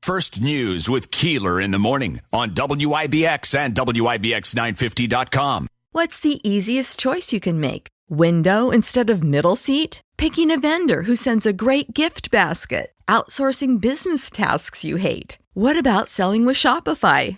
First News with Keeler in the morning on WIBX and WIBX950.com. What's the easiest choice you can make? Window instead of middle seat? Picking a vendor who sends a great gift basket? Outsourcing business tasks you hate? What about selling with Shopify?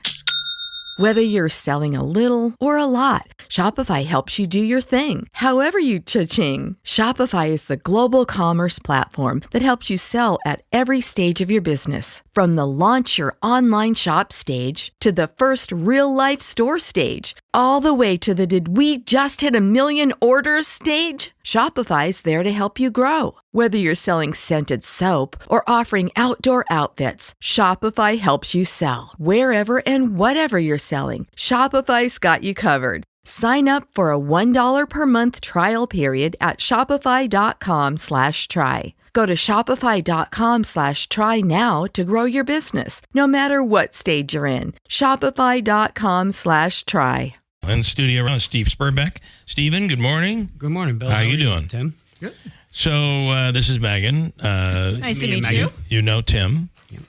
Whether you're selling a little or a lot, Shopify helps you do your thing, however you cha-ching. Shopify is the global commerce platform that helps you sell at every stage of your business. From the launch your online shop stage to the first real-life store stage, all the way to the did we just hit 1 million orders stage. Shopify's there to help you grow. Whether you're selling scented soap or offering outdoor outfits, Shopify helps you sell. Wherever and whatever you're selling, Shopify's got you covered. Sign up for a $1 per month trial period at shopify.com/try. Go to shopify.com/try now to grow your business, no matter what stage you're in. Shopify.com/try. In studio, Steve Sprebeck. Steven, good morning. Good morning, Bill. How you doing? Tim? Good. So this is Megan. Nice to meet you. You know Tim.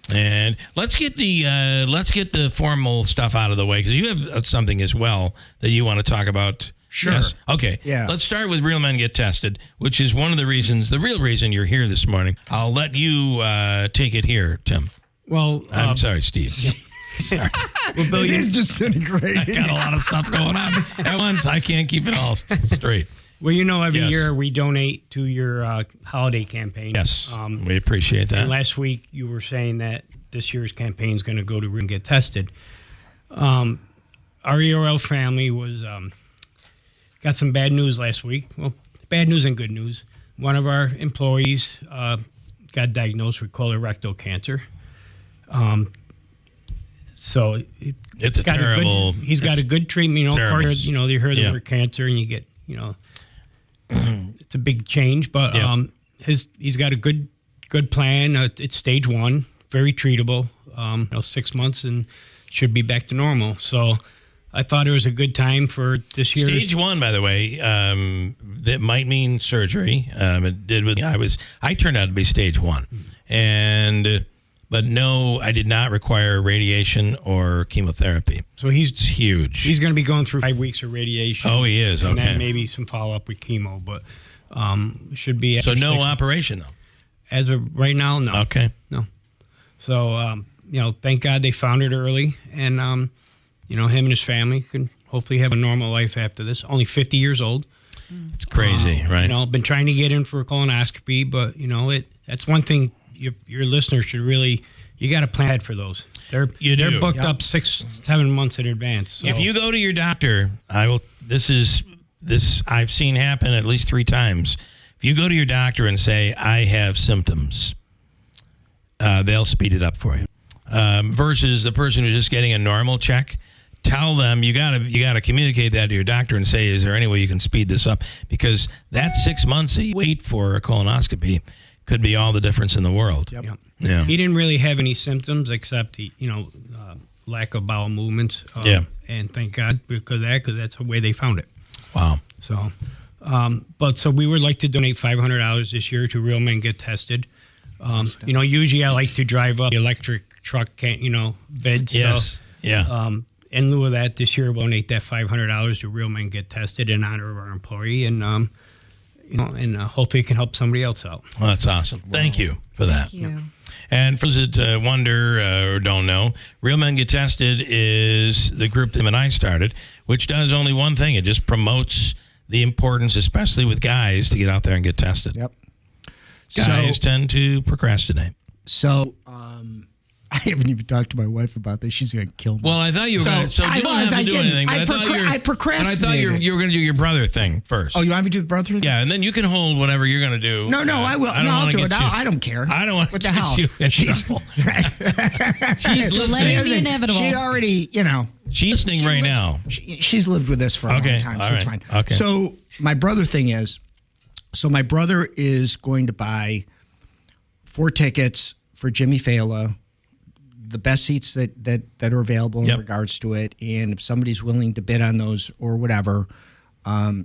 And let's get the formal stuff out of the way, because you have something as well that you want to talk about. Sure. Yes? Okay. Yeah. Let's start with Real Men Get Tested, which is one of the reasons, the real reason you're here this morning. I'll let you take it here, Tim. Well, I'm sorry, Steve. Sorry. Well, Bill, It is disintegrating. I got a lot of stuff going on at once. I can't keep it all straight. well, every Yes. year we donate to your holiday campaign. Yes, we appreciate that. And last week you were saying that this year's campaign is going to go to Real Men Get Tested. Our ERL family was got some bad news last week. Well, bad news and good news. One of our employees got diagnosed with colorectal cancer. So It's a terrible. He's got a good treatment. Of terrible. course, they heard the word cancer, and you get, it's a big change. But he's got a good plan. It's stage 1, very treatable. 6 months and should be back to normal. So I thought it was a good time for this year. Stage 1, by the way, that might mean surgery. It did with I turned out to be stage 1, but no, I did not require radiation or chemotherapy. So he's huge. He's going to be going through 5 weeks of radiation. Oh, he is. And Okay. then maybe some follow up with chemo, but should be. So no 6 operation though. As of right now, no. Okay. No. So thank God they found it early, and him and his family can hopefully have a normal life after this. Only 50 years old. It's crazy, right? Been trying to get in for a colonoscopy, but that's one thing your listeners should really. You got to plan ahead for those. They're booked up 6-7 months in advance. So. If you go to your doctor, this I've seen happen at least 3 times. If you go to your doctor and say, I have symptoms, they'll speed it up for you. Versus the person who's just getting a normal check, tell them you gotta communicate that to your doctor and say, is there any way you can speed this up? Because that 6 months that you wait for a colonoscopy could be all the difference in the world. Yep. Yeah. He didn't really have any symptoms except lack of bowel movements. And thank God because that's the way they found it. Wow. So, so we would like to donate $500 this year to Real Men Get Tested. Usually I like to drive up the electric truck, bed. Yes. So, Yeah. in lieu of that, this year we'll donate that $500 to Real Men Get Tested in honor of our employee, and hopefully it can help somebody else out. Well, that's awesome. Thank you for that. Thank you. And for those that wonder or don't know, Real Men Get Tested is the group that Tim and I started, which does only one thing. It just promotes the importance, especially with guys, to get out there and get tested. Yep. Guys tend to procrastinate. So, I haven't even talked to my wife about this. She's going to kill me. Well, I thought you were going to. So you don't have to do anything. But I procrastinated. thought you were going to do your brother thing first. Oh, you want me to do the brother thing? Yeah, and then you can hold whatever you're going to do. No, I will. I'll do it. I don't care. I don't want what to the get hell? you in trouble. She's listening. The inevitable. She already, She's listening right now. She's lived with this for a long time, so it's fine. Okay. So my brother thing is, my brother is going to buy 4 tickets for Jimmy Fallon, the best seats that are available in regards to it. And if somebody's willing to bid on those or whatever,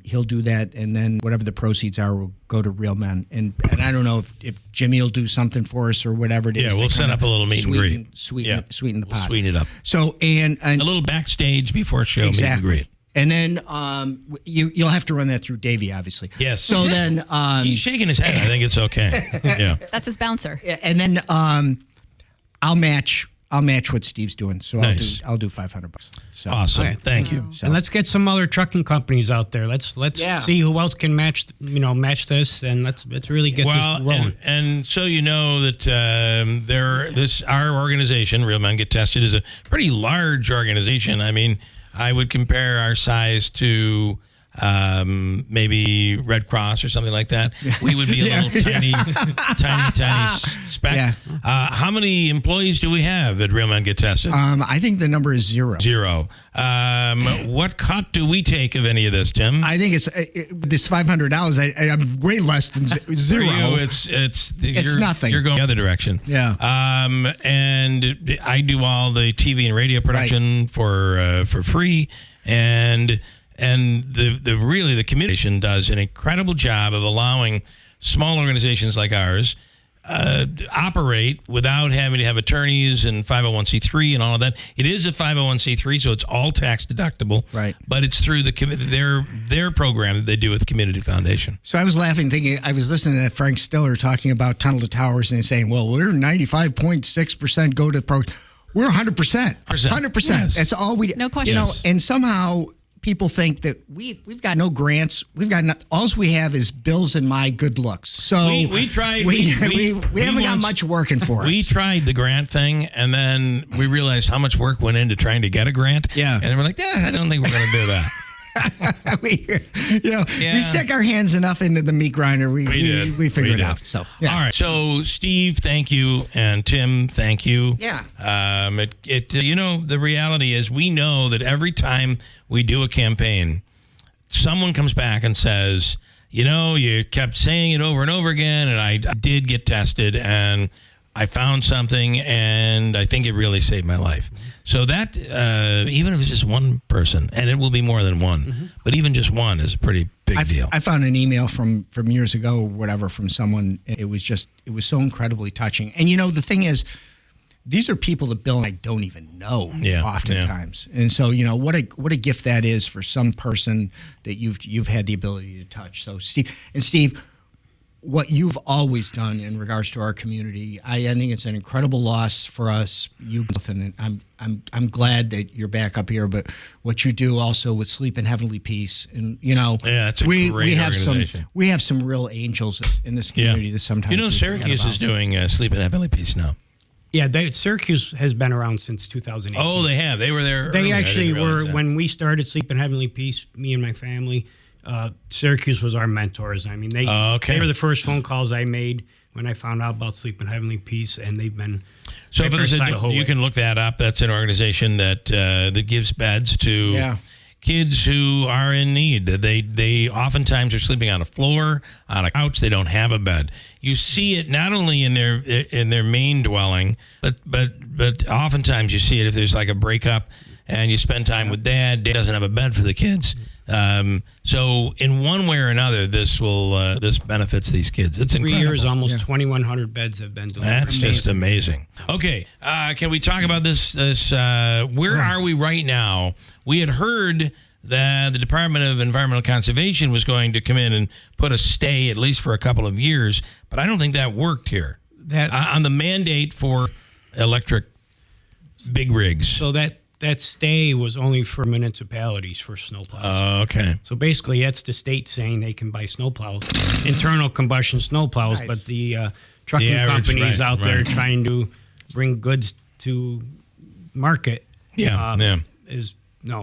He'll do that, and then whatever the proceeds are will go to Real Men. And I don't know if Jimmy will do something for us or whatever it is. Yeah, we'll set up a little meet and greet. Sweeten the pot. Sweeten it up. So and a little backstage before show meet and greet. And then you'll have to run that through Davey, obviously. Yes. So then he's shaking his head. I think it's okay. Yeah. That's his bouncer. And then I'll match what Steve's doing. So nice. I'll do $500. So, awesome. Okay. Thank you. So, and let's get some other trucking companies out there. Let's see who else can match this, and let's really get this rolling. And so you know that our organization, Real Men Get Tested, is a pretty large organization. I mean, I would compare our size to maybe Red Cross or something like that. We would be a little tiny speck. Yeah. How many employees do we have at Real Men Get Tested? I think the number is 0. 0. What cut do we take of any of this, Tim? I think it's this $500. I'm way less than 0. For you, it's nothing. You're going the other direction. Yeah. And I do all the TV and radio production for free, and the communication does an incredible job of allowing small organizations like ours operate without having to have attorneys and 501c3 and all of that. It is a 501c3, so it's all tax deductible. Right. But it's through their program that they do with the Community Foundation. So I was laughing, thinking I was listening to Frank Stiller talking about Tunnel to Towers and saying, "Well, we're 95.6% go to pro." We're 100%. 100%. Yes. That's all we. No question. And somehow people think that we've got no grants. We've got all we have is Bill's and my good looks. So we tried. We haven't got much working for us. We tried the grant thing, and then we realized how much work went into trying to get a grant. Yeah. And then we're like, I don't think we're going to do that. We stick our hands enough into the meat grinder. We figured it out. So all right. So Steve, thank you, and Tim, thank you. Yeah. The reality is we know that every time we do a campaign, someone comes back and says, you kept saying it over and over again, and I did get tested, and I found something, and I think it really saved my life. So that, even if it's just one person, and it will be more than one, but even just one is a pretty big deal. I found an email from years ago, whatever, from someone. It was so incredibly touching. And the thing is, these are people that Bill and I don't even know oftentimes. Yeah. And so, what a gift that is for some person that you've had the ability to touch. So Steve, what you've always done in regards to our community, I think it's an incredible loss for us. You both, and I'm glad that you're back up here. But what you do also with Sleep in Heavenly Peace, and it's a great organization. We have some real angels in this community that sometimes Syracuse is doing Sleep in Heavenly Peace now. Yeah, Syracuse has been around since 2018. Oh, they have. They were there. They actually were when we started Sleep in Heavenly Peace. Me and my family. Syracuse was our mentors. I mean, they were the first phone calls I made when I found out about Sleep in Heavenly Peace, and they've been. So you can look that up. That's an organization that gives beds to kids who are in need. They oftentimes are sleeping on a floor, on a couch. They don't have a bed. You see it not only in their main dwelling, but oftentimes you see it if there's like a breakup and you spend time with dad. Dad doesn't have a bed for the kids. So in one way or another, this benefits these kids. It's incredible. 3 years, almost 2,100 beds have been delivered. That's just amazing. Okay, can we talk about this? Where are we right now? We had heard that the Department of Environmental Conservation was going to come in and put a stay, at least for a couple of years, but I don't think that worked here. On the mandate for electric big rigs. So that stay was only for municipalities for snowplows. Okay. So basically, that's the state saying they can buy snowplows, internal combustion snowplows, nice. But the trucking companies out there trying to bring goods to market.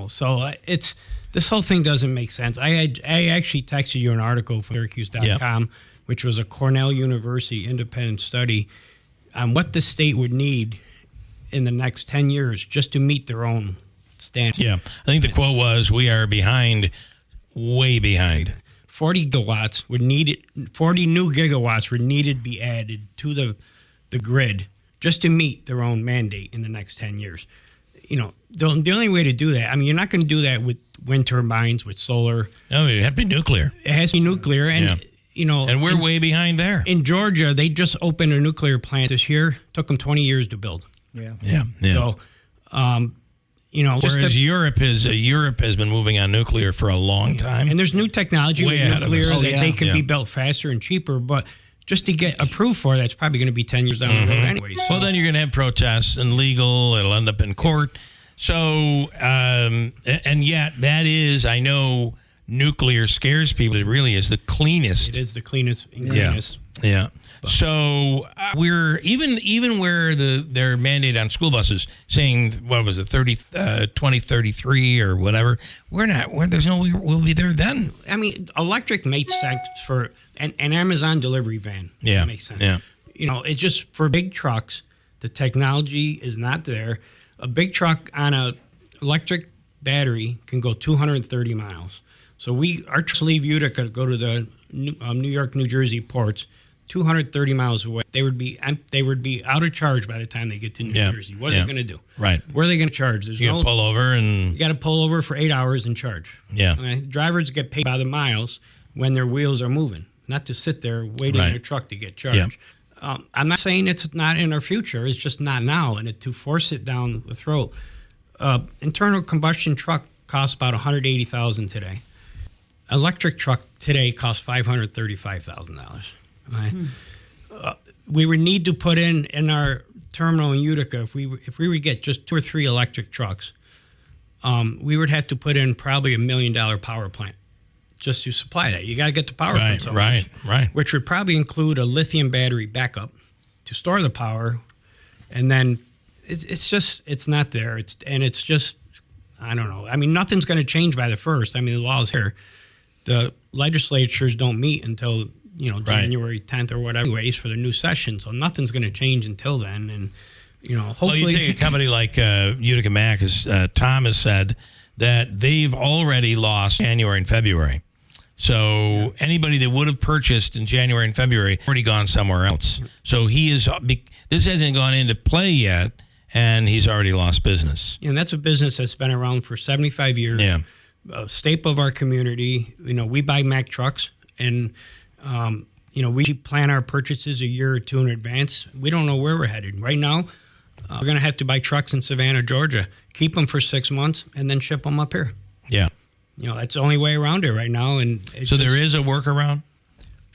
So it's this whole thing doesn't make sense. I actually texted you an article from Syracuse.com, which was a Cornell University independent study on what the state would need in the next 10 years just to meet their own standards. Yeah. I think the quote was, we are behind, way behind. 40 new gigawatts were needed to be added to the grid just to meet their own mandate in the next 10 years. the only way to do that, I mean, you're not going to do that with wind turbines, with solar. No, it has to be nuclear. It has to be nuclear. And, and we're way behind there. In Georgia, they just opened a nuclear plant this year. Took them 20 years to build. Yeah. So, whereas Europe has been moving on nuclear for a long time. And there's new technology Way with ahead of nuclear us. that they can be built faster and cheaper, but just to get approved for that's probably going to be 10 years down the road anyway. So. Well, then you're going to have protests and legal. It'll end up in court. So, and yet that is, I know nuclear scares people. It really is the cleanest. It is the cleanest and greenest. Yeah. So we're even where their mandate on school buses saying, what was it, 2033 or whatever, we'll be there then. I mean, electric makes sense for an Amazon delivery van. Yeah. That makes sense. Yeah. It's just for big trucks, the technology is not there. A big truck on a electric battery can go 230 miles. So our trucks leave Utica, go to the New York, New Jersey ports, 230 miles away. They would be out of charge by the time they get to New Jersey. What are they going to do? Right. Where are they going to charge? You got to pull over and... You got to pull over for 8 hours and charge. Yeah. Okay? Drivers get paid by the miles when their wheels are moving, not to sit there waiting in a truck to get charged. Yeah. I'm not saying it's not in our future. It's just not now. And to force it down the throat. Internal combustion truck costs about $180,000 today. Electric truck today costs $535,000. Right? We would need to put in our terminal in Utica, if we would get just 2 or 3 electric trucks, we would have to put in probably $1 million power plant just to supply that. You got to get the power from somewhere. Right. Which would probably include a lithium battery backup to store the power, and then it's not there. It's just, I don't know. I mean, nothing's going to change by the 1st. I mean, the law is here. The legislatures don't meet until January 10th or whatever, anyways, for the new session. So nothing's going to change until then. And, hopefully. Well, you take a company like Utica Mac, as Tom has said, that they've already lost January and February. So anybody that would have purchased in January and February already gone somewhere else. So this hasn't gone into play yet, and he's already lost business. And that's a business that's been around for 75 years. Yeah. A staple of our community. We buy Mack trucks, and we plan our purchases a year or two in advance. We don't know where we're headed. Right now, we're going to have to buy trucks in Savannah, Georgia, keep them for 6 months, and then ship them up here. Yeah. That's the only way around it right now. And so there is a workaround?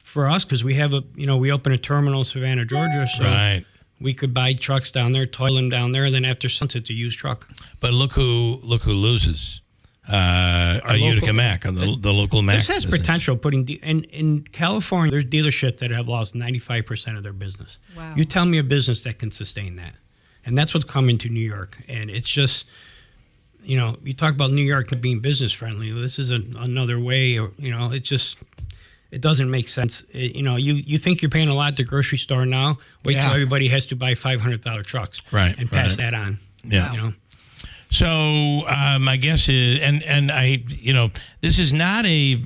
For us, because we have we open a terminal in Savannah, Georgia, so we could buy trucks down there, toil them down there, and then after sunset, it's a used truck. But look who loses. Utica Mac, the local Mac. This has business. potential. In California, there's dealerships that have lost 95% of their business. Wow. You tell me a business that can sustain that, and that's what's coming to New York. And it's just, you talk about New York being business friendly. This is another way. It doesn't make sense. You think you're paying a lot at the grocery store now. Wait till everybody has to buy $500 trucks, and pass that on. Yeah. So my guess is, and I, this is not it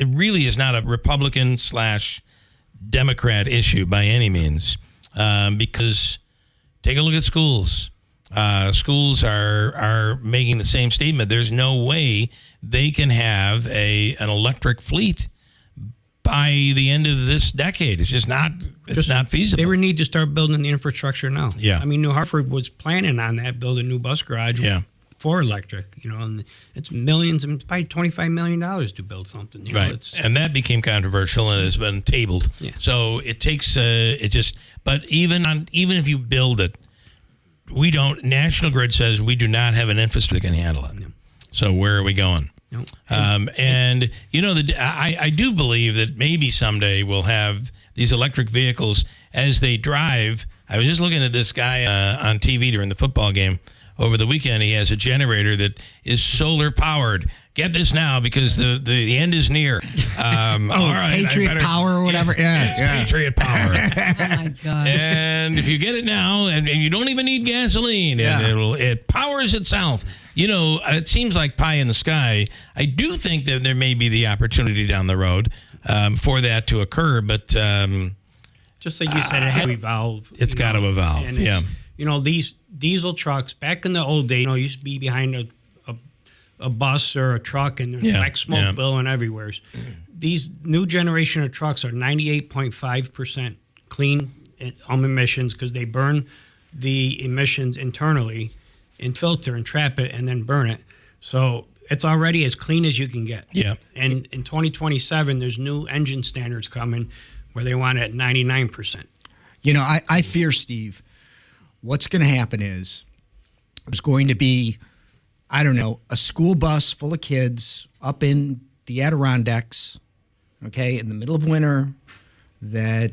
really is not a Republican / Democrat issue by any means, because take a look at schools. Schools are making the same statement. There's no way they can have an electric fleet by the end of this decade. It's just not. It's not feasible. They would need to start building the infrastructure now. Yeah. I mean, New Hartford was planning on that, build a new bus garage for electric. And it's millions, and probably $25 million to build something. Right. And that became controversial and has been tabled. Yeah. So it takes But even if you build it, we don't. National Grid says we do not have an infrastructure that can handle it. No. So where are we going? No. I do believe that maybe someday we'll have these electric vehicles as they drive. I was just looking at this guy on TV during the football game over the weekend. He has a generator that is solar powered. Get this now because the end is near. All right, Patriot Power or whatever. It's Patriot Power. Oh my God. And if you get it now, and you don't even need gasoline, and it powers itself. It seems like pie in the sky. I do think that there may be the opportunity down the road for that to occur, but just like you said, it has to evolve. It's got to evolve. And diesel trucks back in the old days, used to be behind a bus or a truck, and there's black smoke billowing everywhere. These new generation of trucks are 98.5% clean emissions because they burn the emissions internally and filter and trap it and then burn it. So it's already as clean as you can get. Yeah. And in 2027, there's new engine standards coming where they want it at 99%. I fear, Steve, what's going to happen is there's going to be, I don't know, a school bus full of kids up in the Adirondacks, okay, in the middle of winter, that,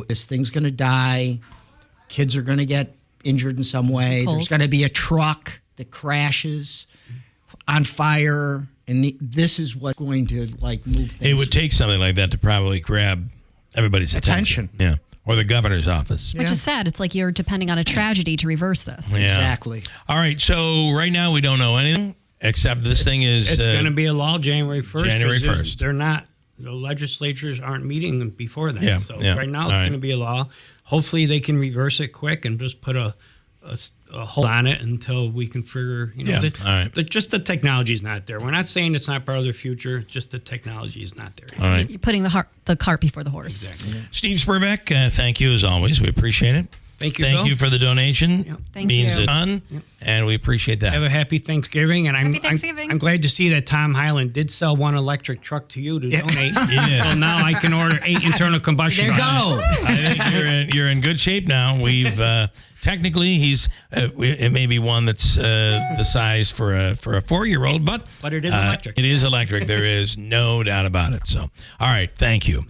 this thing's going to die. Kids are going to get injured in some way. Cold. There's going to be a truck that crashes on fire, and this is what's going to, move things. It would take something like that to probably grab everybody's attention. Yeah. Or the governor's office. Which is sad. It's like you're depending on a tragedy to reverse this. Yeah. Exactly. All right. So right now we don't know anything except this thing is. It's going to be a law January 1st. January 1st. They're not. The legislatures aren't meeting before that. Yeah, So yeah. right now it's going to be a law. Hopefully they can reverse it quick and just put a hold on it until we can figure. All right. Just the technology is not there. We're not saying it's not part of their future. Just the technology is not there. All right. You're putting the cart before the horse. Exactly. Yeah. Steve Sprebeck, thank you as always. We appreciate it. Thank you, Thank Bill. you for the donation. Yep. Thank Means you. a ton, and we appreciate that. Have a happy Thanksgiving, and Happy Thanksgiving. I'm glad to see that Tom Highland did sell one electric truck to you to donate. Yeah. So now I can order 8 internal combustion. There you engines. go. I think you're in good shape now. We've technically it may be one that's the size for a 4-year-old, but But it is electric. It is electric. There is no doubt about it. So, all right, thank you.